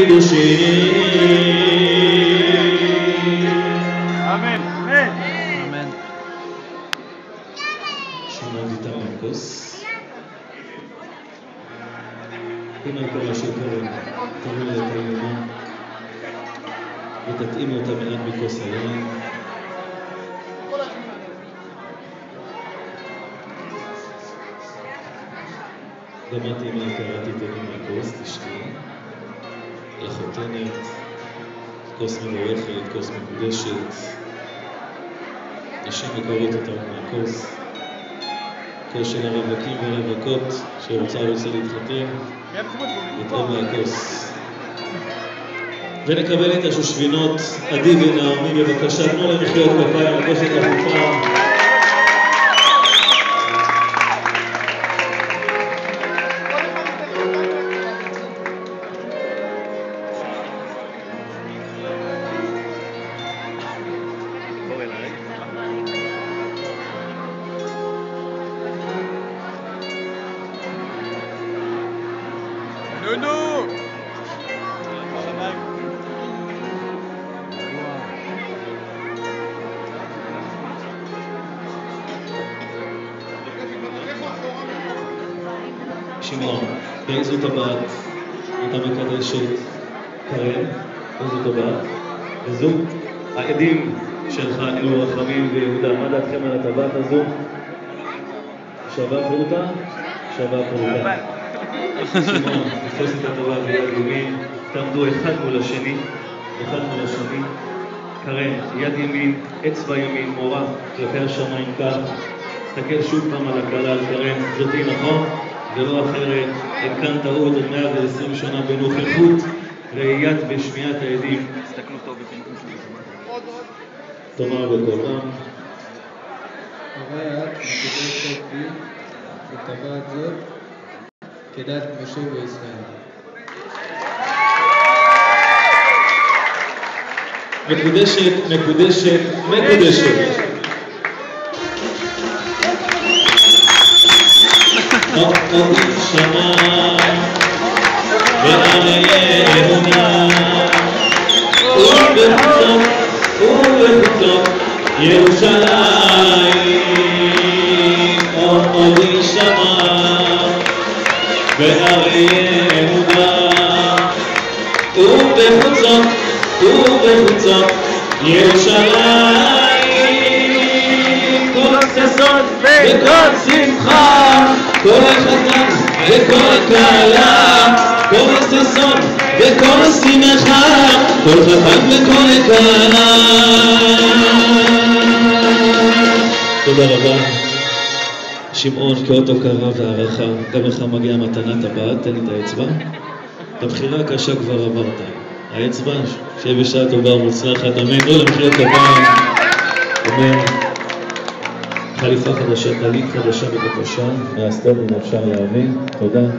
קידושין. אמן. אמן. שמעון איתם מהכוס. אם על כל השקר, תראו את היומה ותתאימו אותה מעט מכוס היין. גם את אמא יקרה תתאימו מהכוס, תשתי. לחותנת, כוס מבורכת, כוס מקודשת. נשים יקרות אותנו מהכוס. כוס של הרווקים והרווקות שרוצה להתחתן, לתרום מהכוס. ונקבל את השושבינות, עדי ונעמי, בבקשה, תנו להם מחיאות כפיים, לגשת לחופה. נונו! שמעון, באיזו טבעת אתה מקדשת קרן? באיזו טבעת? וזו העדים שלך אלו רחמים ויהודה. מה דעתכם על הטבעת הזו? שווה פרוטה? שווה פרוטה. שמעון, תתפוס את הטבעת ביד ימין, תעמדו אחד מול השני, אחד מול השני. קרן, יד ימין, אצבע ימין, מורה, כלפי השמיים כך. תסתכל שוב פעם על הקהלה, על קרן, זאתי נכון? ולא אחרת, אין כאן טעות עוד 120 שנה בנוכחות, ראיית ושמיעת העדים. תסתכלו טוב בפינקום של תאמר בקול רם. הרי את מקדשת בי בטבעת זאת כדת משה וישראל. מקודשת, מקודשת, מקודשת. עוד שמה ואריה אמונה ובחוצות ירושלים. עוד שמה ואריה אמונה ובחוצות ירושלים. כל ששון וכל שמחה, כל החתן וכל כלה, כל ששון וכל שמחה, כל חתן וכל כלה. תודה רבה. שמעון, כאות הוקרה והערכה, גם לך מגיעה מתנת טבעת. תן לי את האצבע. את הבחירה הקשה כבר עברת. האצבע, שיהיה בשעה טובה ומוצלחת. אמן. לא למחיאות כפיים. אמן. חליפה חדשה, טלית חדשה בבקשה, מהסתום אם אפשר להבין. תודה.